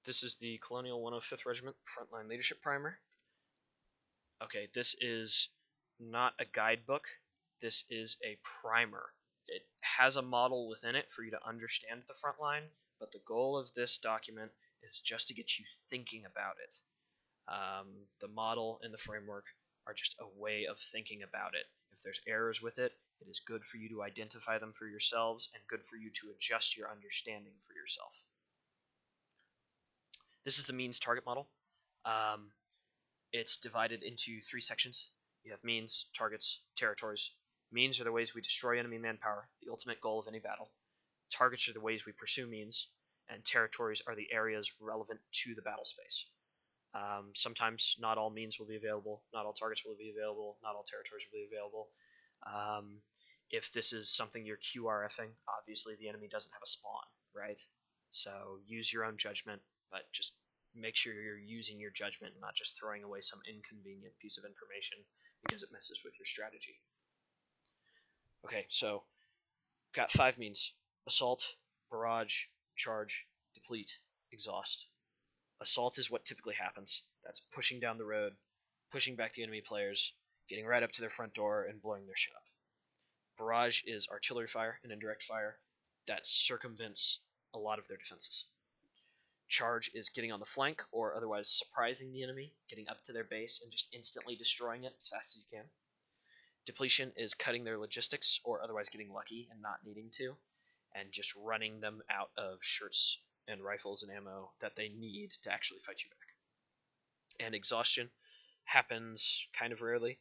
This is the Colonial 105th Regiment Frontline Leadership Primer. Okay, this is not a guidebook. This is a primer. It has a model within it for you to understand the front line, but the goal of this document is just to get you thinking about it. The model and the framework are just a way of thinking about it. If there's errors with it, it is good for you to identify them for yourselves and good for you to adjust your understanding for yourself. This is the means target model. It's divided into 3 sections. You have means, targets, territories. Means are the ways we destroy enemy manpower, the ultimate goal of any battle. Targets are the ways we pursue means, and territories are the areas relevant to the battle space. Sometimes not all means will be available, not all targets will be available, not all territories will be available. If this is something you're QRFing, obviously the enemy doesn't have a spawn, right? So use your own judgment, but just make sure you're using your judgment and not just throwing away some inconvenient piece of information because it messes with your strategy. Okay, so got 5 means: assault, barrage, charge, deplete, exhaust. Assault is what typically happens. That's pushing down the road, pushing back the enemy players, getting right up to their front door and blowing their shit up. Barrage is artillery fire and indirect fire that circumvents a lot of their defenses. Charge is getting on the flank or otherwise surprising the enemy, getting up to their base and just instantly destroying it as fast as you can. Depletion is cutting their logistics or otherwise getting lucky and not needing to, and just running them out of shirts and rifles and ammo that they need to actually fight you back. And exhaustion happens kind of rarely.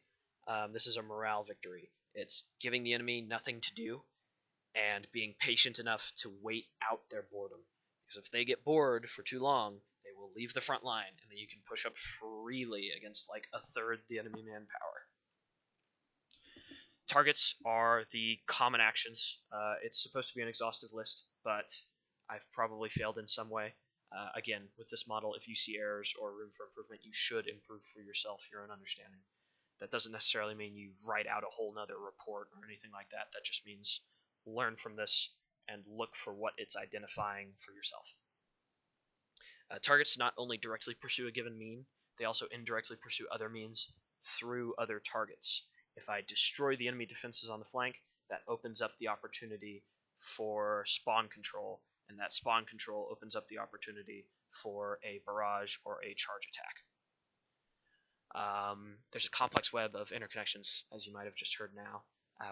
This is a morale victory. It's giving the enemy nothing to do and being patient enough to wait out their boredom. Because if they get bored for too long, they will leave the front line, and then you can push up freely against like a third the enemy manpower. Targets are the common actions. It's supposed to be an exhaustive list, but I've probably failed in some way. Again, with this model, if you see errors or room for improvement, you should improve for yourself, your own understanding. That doesn't necessarily mean you write out a whole nother report or anything like that. That just means learn from this and look for what it's identifying for yourself. Targets not only directly pursue a given mean, they also indirectly pursue other means through other targets. If I destroy the enemy defenses on the flank, that opens up the opportunity for spawn control, and that spawn control opens up the opportunity for a barrage or a charge attack. There's a complex web of interconnections, as you might have just heard now.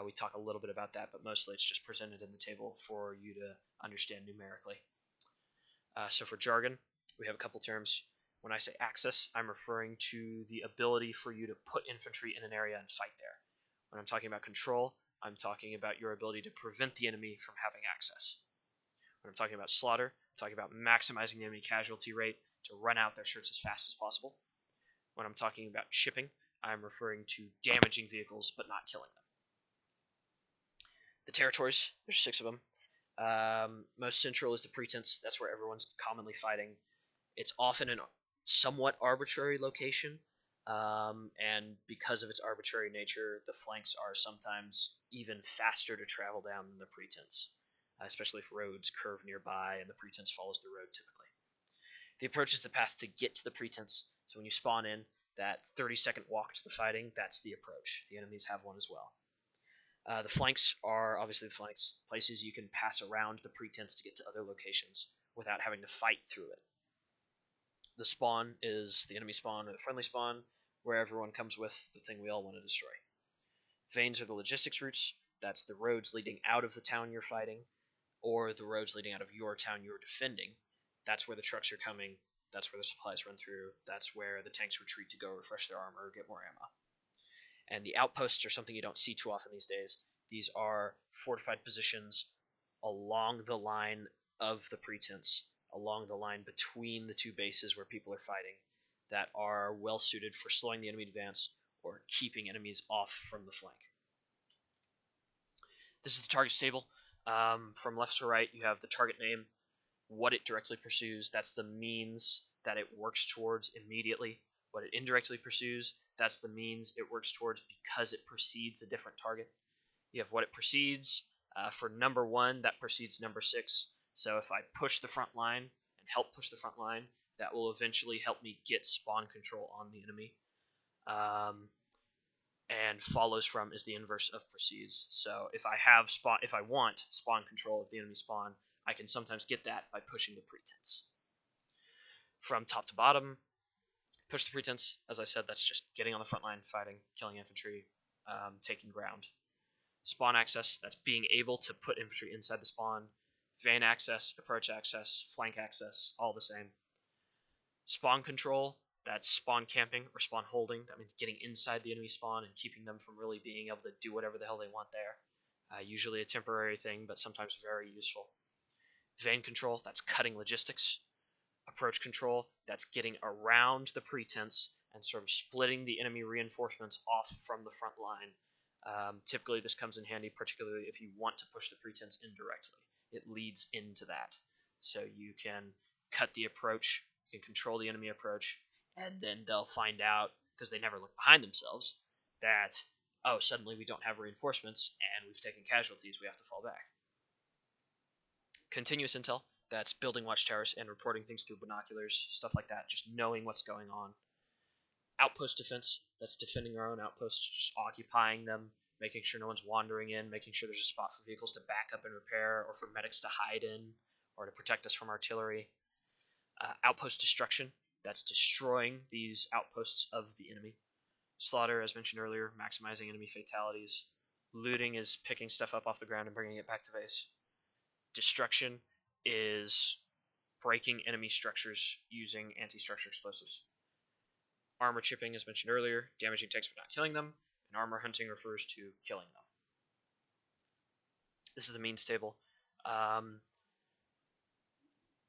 We talk a little bit about that, but mostly it's just presented in the table for you to understand numerically. So for jargon, we have a couple terms. When I say access, I'm referring to the ability for you to put infantry in an area and fight there. When I'm talking about control, I'm talking about your ability to prevent the enemy from having access. When I'm talking about slaughter, I'm talking about maximizing the enemy casualty rate to run out their shirts as fast as possible. When I'm talking about shipping, I'm referring to damaging vehicles but not killing them. The territories, there's 6 of them. Most central is the pretense. That's where everyone's commonly fighting. It's often an somewhat arbitrary location, and because of its arbitrary nature, the flanks are sometimes even faster to travel down than the pretense, especially if roads curve nearby and the pretense follows the road typically. The approach is the path to get to the pretense, so when you spawn in, that 30-second walk to the fighting, that's the approach. The enemies have one as well. The flanks are obviously the flanks, places you can pass around the pretense to get to other locations without having to fight through it. The spawn is the enemy spawn or the friendly spawn, where everyone comes with the thing we all want to destroy. Veins are the logistics routes. That's the roads leading out of the town you're fighting, or the roads leading out of your town you're defending. That's where the trucks are coming. That's where the supplies run through. That's where the tanks retreat to go refresh their armor or get more ammo. And the outposts are something you don't see too often these days. These are fortified positions along the line of the pretense, along the line between the 2 bases where people are fighting, that are well suited for slowing the enemy advance or keeping enemies off from the flank. This is the target table. From left to right, you have the target name, what it directly pursues. That's the means that it works towards immediately. What it indirectly pursues, that's the means it works towards because it precedes a different target. You have what it precedes. For number 1, that precedes number 6. So if I push the front line and help push the front line. That will eventually help me get spawn control on the enemy. And follows from is the inverse of proceeds. So if I want spawn control of the enemy spawn, I can sometimes get that by pushing the pretense. From top to bottom, push the pretense. As I said, that's just getting on the front line, fighting, killing infantry, taking ground. Spawn access, that's being able to put infantry inside the spawn. Vein access, approach access, flank access, all the same. Spawn control, that's spawn camping or spawn holding. That means getting inside the enemy spawn and keeping them from really being able to do whatever the hell they want there. Usually a temporary thing, but sometimes very useful. Vein control, that's cutting logistics. Approach control, that's getting around the pretense and sort of splitting the enemy reinforcements off from the front line. Typically this comes in handy, particularly if you want to push the pretense indirectly. It leads into that. So you can cut the approach, you can control the enemy approach, and then they'll find out, because they never look behind themselves, that, oh, suddenly we don't have reinforcements, and we've taken casualties, we have to fall back. Continuous intel, that's building watchtowers and reporting things through binoculars, stuff like that, just knowing what's going on. Outpost defense, that's defending our own outposts, just occupying them, making sure no one's wandering in, making sure there's a spot for vehicles to back up and repair, or for medics to hide in, or to protect us from artillery. Outpost destruction, that's destroying these outposts of the enemy. Slaughter, as mentioned earlier, maximizing enemy fatalities. Looting is picking stuff up off the ground and bringing it back to base. Destruction is breaking enemy structures using anti-structure explosives. Armor chipping, as mentioned earlier, damaging tanks but not killing them. And armor hunting refers to killing them. This is the means table.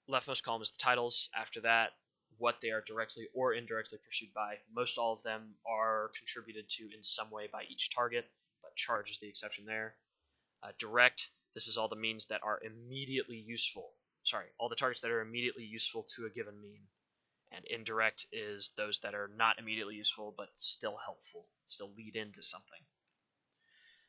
Leftmost column is the titles. After that, what they are directly or indirectly pursued by. Most all of them are contributed to in some way by each target, but charge is the exception there. Direct, this is all the means that are immediately useful. Sorry, all the targets that are immediately useful to a given mean. And indirect is those that are not immediately useful, but still helpful, still lead into something.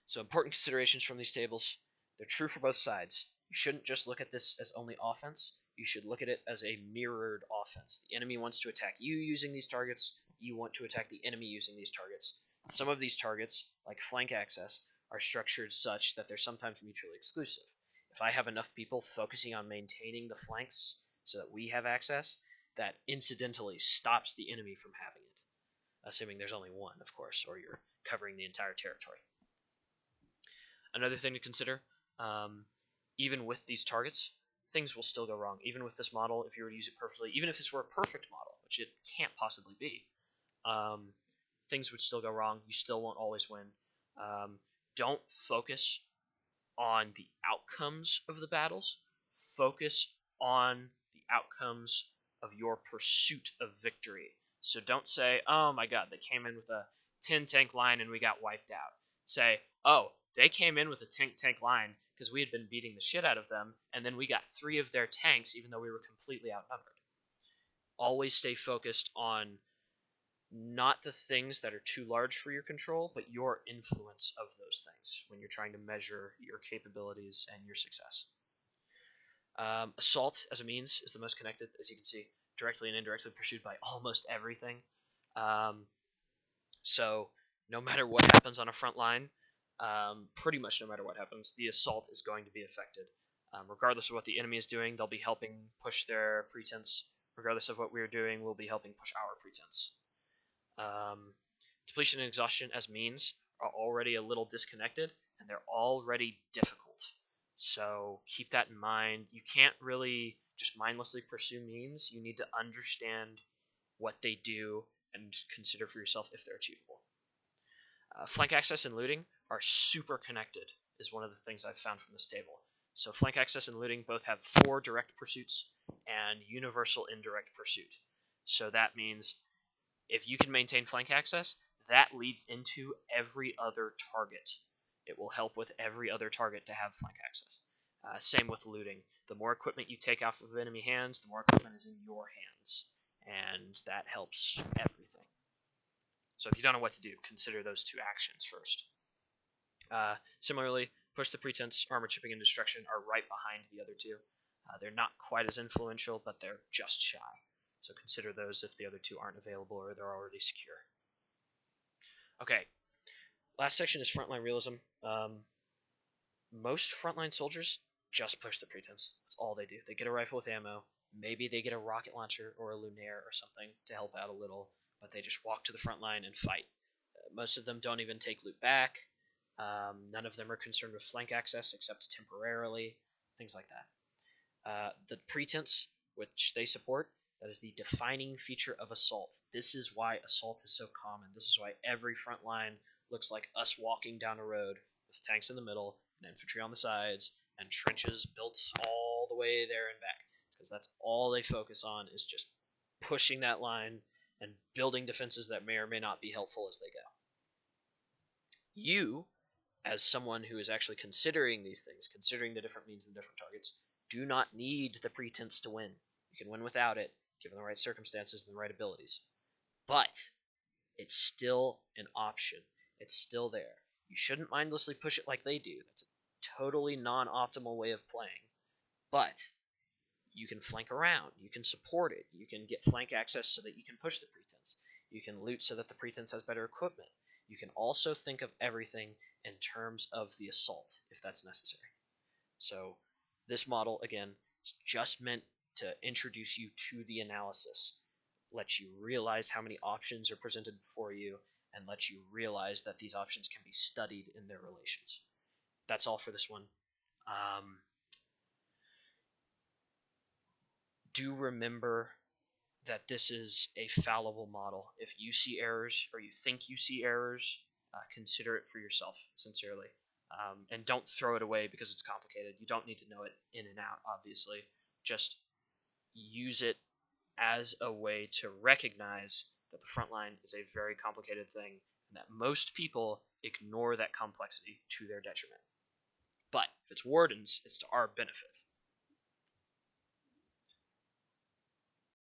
So important considerations from these tables. They're true for both sides. You shouldn't just look at this as only offense. You should look at it as a mirrored offense. The enemy wants to attack you using these targets. You want to attack the enemy using these targets. Some of these targets, like flank access, are structured such that they're sometimes mutually exclusive. If I have enough people focusing on maintaining the flanks so that we have access, that incidentally stops the enemy from having it. Assuming there's only one, of course, or you're covering the entire territory. Another thing to consider, even with these targets, things will still go wrong. Even with this model, if you were to use it perfectly, even if this were a perfect model, which it can't possibly be, things would still go wrong. You still won't always win. Don't focus on the outcomes of the battles. Focus on the outcomes of your pursuit of victory. So don't say, oh my god, they came in with a 10 tank line and we got wiped out. Say, oh, they came in with a tank line because we had been beating the shit out of them, and then we got 3 of their tanks even though we were completely outnumbered. Always stay focused on not the things that are too large for your control, but your influence of those things when you're trying to measure your capabilities and your success. Assault as a means is the most connected, as you can see, directly and indirectly pursued by almost everything. So no matter what happens on a front line, pretty much no matter what happens, the assault is going to be affected. Regardless of what the enemy is doing, they'll be helping push their pretense. Regardless of what we're doing, we'll be helping push our pretense. Depletion and exhaustion as means are already a little disconnected, and they're already difficult. So keep that in mind. You can't really just mindlessly pursue means. You need to understand what they do and consider for yourself if they're achievable. Flank access and looting are super connected, is one of the things I've found from this table. So flank access and looting both have 4 direct pursuits and universal indirect pursuit. So that means if you can maintain flank access, that leads into every other target. It will help with every other target to have flank access. Same with looting. The more equipment you take off of enemy hands, the more equipment is in your hands. And that helps everything. So if you don't know what to do, consider those 2 actions first. Similarly, push the pretense, armor chipping, and destruction are right behind the other 2. They're not quite as influential, but they're just shy. So consider those if the other two aren't available or they're already secure. Okay, last section is frontline realism. Most frontline soldiers just push the pretense. That's all they do. They get a rifle with ammo. Maybe they get a rocket launcher or a lunaire or something to help out a little, but they just walk to the front line and fight. Most of them don't even take loot back. None of them are concerned with flank access except temporarily, things like that. The pretense, which they support, that is the defining feature of assault. This is why assault is so common. This is why every front line looks like us walking down a road with tanks in the middle and infantry on the sides and trenches built all the way there and back. Because that's all they focus on, is just pushing that line and building defenses that may or may not be helpful as they go. You, as someone who is actually considering these things, considering the different means and different targets, do not need the pretense to win. You can win without it, given the right circumstances and the right abilities. But it's still an option. It's still there. You shouldn't mindlessly push it like they do. That's a totally non-optimal way of playing. But you can flank around. You can support it. You can get flank access so that you can push the pretense. You can loot so that the pretense has better equipment. You can also think of everything in terms of the assault, if that's necessary. So this model, again, is just meant to introduce you to the analysis, let you realize how many options are presented before you, and let you realize that these options can be studied in their relations. That's all for this one. Do remember that this is a fallible model. If you see errors or you think you see errors, consider it for yourself, sincerely. And don't throw it away because it's complicated. You don't need to know it in and out, obviously. Just use it as a way to recognize that the front line is a very complicated thing and that most people ignore that complexity to their detriment. But if it's Wardens, it's to our benefit.